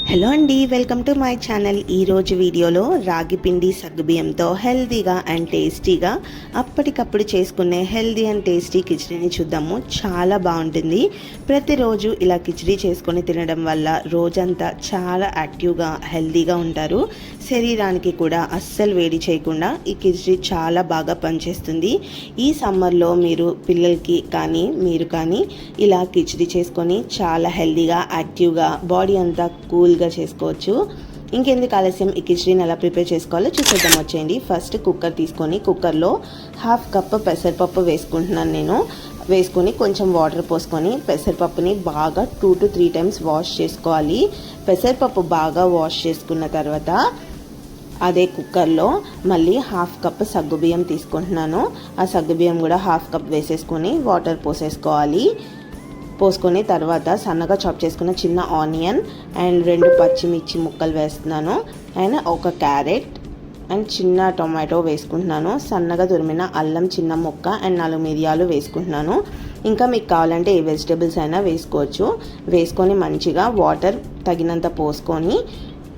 Hello అండి, welcome to my channel. ఈరోజు వీడియోలో రాగి పిండి సగ్గుబియ్యంతో హెల్తీగా అండ్ టేస్టీగా అప్పటికప్పుడు చేసుకునే హెల్తీ అండ్ టేస్టీ కిచడీని చూద్దాము. చాలా బాగుంటుంది. ప్రతిరోజు ఇలా కిచడీ చేసుకొని తినడం వల్ల రోజంతా చాలా యాక్టివ్గా హెల్తీగా ఉంటారు. శరీరానికి కూడా అస్సలు వేడి చేయకుండా ఈ కిచడీ చాలా బాగా పనిచేస్తుంది. ఈ సమ్మర్లో మీరు పిల్లలకి కానీ మీరు కానీ ఇలా కిచడీ చేసుకొని చాలా హెల్తీగా యాక్టివ్గా బాడీ అంతా కూల్గా చేసుకోవచ్చు. ఇంకెందుకు ఆలస్యం, ఈ కిచడీని ఎలా ప్రిపేర్ చేసుకోవాలో చూసేద్దాం వచ్చేయండి. ఫస్ట్ కుక్కర్ తీసుకొని కుక్కర్లో 1/2 కప్ పెసరపప్పు వేసుకుంటున్నాను నేను. వేసుకొని కొంచెం వాటర్ పోసుకొని పెసరపప్పుని బాగా 2 to 3 times వాష్ చేసుకోవాలి. పెసరపప్పు బాగా వాష్ చేసుకున్న తర్వాత అదే కుక్కర్లో మళ్ళీ 1/2 కప్ సగ్గుబియ్యం తీసుకుంటున్నాను. ఆ సగ్గుబియ్యం కూడా 1/2 కప్ వేసేసుకొని వాటర్ పోసేసుకోవాలి. పోసుకొని తర్వాత సన్నగా చాప్ చేసుకున్న చిన్న ఆనియన్ అండ్ 2 పచ్చిమిర్చి ముక్కలు వేస్తున్నాను. అండ్ ఒక క్యారెట్ అండ్ చిన్న టొమాటో వేసుకుంటున్నాను. సన్నగా తురిమిన అల్లం చిన్న ముక్క అండ్ 4 మిరియాలు వేసుకుంటున్నాను. ఇంకా మీకు కావాలంటే ఏ వెజిటేబుల్స్ అయినా వేసుకోవచ్చు. వేసుకొని మంచిగా వాటర్ తగినంత పోసుకొని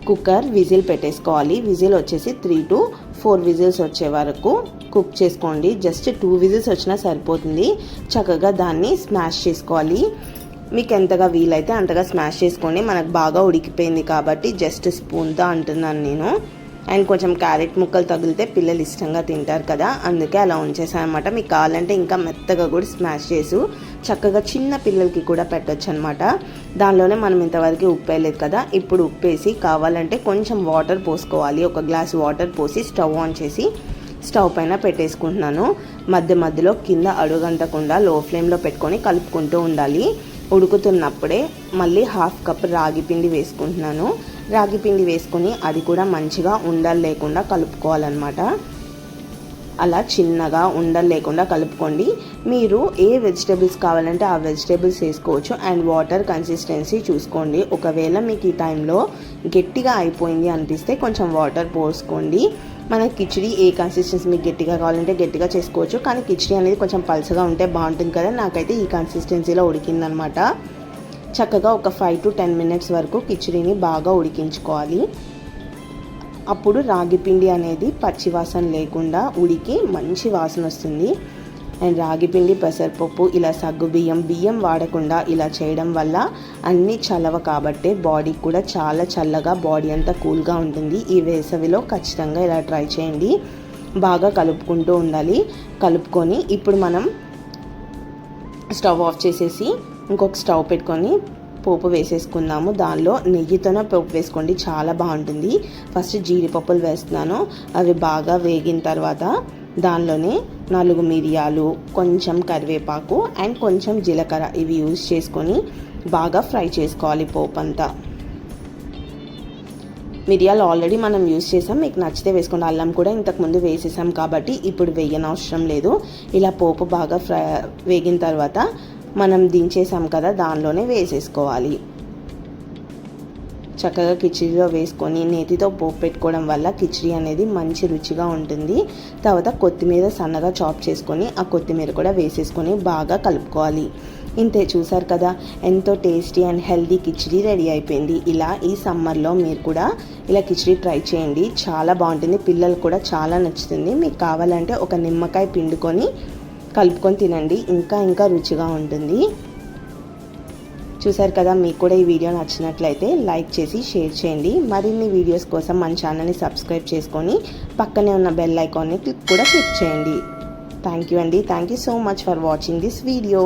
కుక్కర్ విజిల్ పెట్టేసుకోవాలి. విజిల్ వచ్చేసి 3 to 4 విజిల్స్ వచ్చే వరకు కుక్ చేసుకోండి. జస్ట్ 2 విజిల్స్ వచ్చినా సరిపోతుంది. చక్కగా దాన్ని స్మాష్ చేసుకోవాలి. మీకు ఎంతగా వీలైతే అంతగా స్మాష్ చేసుకోండి. మనకు బాగా ఉడికిపోయింది కాబట్టి జస్ట్ స్పూన్తో అంటున్నాను నేను. అండ్ కొంచెం క్యారెట్ ముక్కలు తగిలితే పిల్లలు ఇష్టంగా తింటారు కదా, అందుకే అలా ఉంచేసాను అనమాట. మీకు కావాలంటే ఇంకా మెత్తగా కూడా స్మాష్ చేసి చక్కగా చిన్న పిల్లలకి కూడా పెట్టొచ్చు అనమాట. దానిలోనే మనం ఇంతవరకు ఉప్పు వేయలేదు కదా, ఇప్పుడు ఉప్పు వేసి కావాలంటే కొంచెం వాటర్ పోసుకోవాలి. 1 గ్లాస్ వాటర్ పోసి స్టవ్ ఆన్ చేసి స్టవ్ పైన పెట్టేసుకుంటున్నాను. మధ్యలో కింద అడుగంటకుండా లో ఫ్లేమ్లో పెట్టుకొని కలుపుకుంటూ ఉండాలి. ఉడుకుతున్నప్పుడే మళ్ళీ 1/2 కప్ రాగి పిండి వేసుకుంటున్నాను. రాగి పిండి వేసుకొని అది కూడా మంచిగా ఉండలు లేకుండా కలుపుకోవాలన్నమాట. అలా చిన్నగా ఉండలు లేకుండా కలుపుకోండి. మీరు ఏ వెజిటేబుల్స్ కావాలంటే ఆ వెజిటేబుల్స్ వేసుకోవచ్చు. అండ్ వాటర్ కన్సిస్టెన్సీ చూసుకోండి. ఒకవేళ మీకు ఈ టైంలో గట్టిగా అయిపోయింది అనిపిస్తే కొంచెం వాటర్ పోసుకోండి. మన కిచడీ ఏ కన్సిస్టెన్సీ మీకు గట్టిగా కావాలంటే గట్టిగా చేసుకోవచ్చు. కానీ కిచడీ అనేది కొంచెం పల్చగా ఉంటే బాగుంటుంది కదా. నాకైతే ఈ కన్సిస్టెన్సీలో ఉడికిందనమాట. చక్కగా ఒక 5 to 10 minutes వరకు కిచడీని బాగా ఉడికించుకోవాలి. అప్పుడు రాగి పిండి అనేది పచ్చి వాసన లేకుండా ఉడికి మంచి వాసన వస్తుంది. అండ్ రాగి పిండి పెసరపప్పు ఇలా బియ్యం వాడకుండా ఇలా చేయడం వల్ల అన్నీ చలవ కాబట్టి బాడీకి కూడా చాలా చల్లగా బాడీ అంతా కూల్గా ఉంటుంది. ఈ వేసవిలో ఖచ్చితంగా ఇలా ట్రై చేయండి. బాగా కలుపుకుంటూ ఉండాలి. కలుపుకొని ఇప్పుడు మనం స్టవ్ ఆఫ్ చేసేసి ఇంకొక స్టవ్ పెట్టుకొని పోపు వేసేసుకుందాము. దానిలో నెయ్యితోనే పోపు వేసుకోండి, చాలా బాగుంటుంది. ఫస్ట్ జీడిపప్పులు వేస్తున్నాను. అవి బాగా వేగిన తర్వాత దానిలోనే 4 మిరియాలు, కొంచెం కరివేపాకు అండ్ కొంచెం జీలకర్ర ఇవి యూజ్ చేసుకొని బాగా ఫ్రై చేసుకోవాలి పోపు అంతా. మిరియాలు ఆల్రెడీ మనం యూజ్ చేసాం, మీకు నచ్చితే వేసుకోండి. అల్లం కూడా ఇంతకుముందు వేసేసాం కాబట్టి ఇప్పుడు వేయనవసరం లేదు. ఇలా పోపు బాగా వేగిన తర్వాత మనం దించేసాం కదా, దానిలోనే వేసేసుకోవాలి. చక్కగా కిచడీలో వేసుకొని నేతితో పోపు పెట్టుకోవడం వల్ల కిచడీ అనేది మంచి రుచిగా ఉంటుంది. తర్వాత కొత్తిమీర సన్నగా చాప్ చేసుకొని ఆ కొత్తిమీర కూడా వేసేసుకొని బాగా కలుపుకోవాలి. ఇంతే, చూసారు కదా, ఎంతో tasty and healthy khichdi ready అయిపోయింది. ఇలా ఈ సమ్మర్లో మీరు కూడా ఇలా కిచడీ ట్రై చేయండి, చాలా బాగుంటుంది. పిల్లలు కూడా చాలా నచ్చుతుంది. మీకు కావాలంటే ఒక నిమ్మకాయ పిండుకొని కలుపుకొని తినండి, ఇంకా రుచిగా ఉంటుంది. చూసారు కదా, మీకు కూడా ఈ వీడియో నచ్చినట్లయితే లైక్ చేసి షేర్ చేయండి. మరిన్ని వీడియోస్ కోసం మన ఛానల్ని సబ్స్క్రైబ్ చేసుకొని పక్కనే ఉన్న బెల్ ఐకాన్ని కూడా క్లిక్ చేయండి. థ్యాంక్ యూ అండి. Thank you so much for watching this video.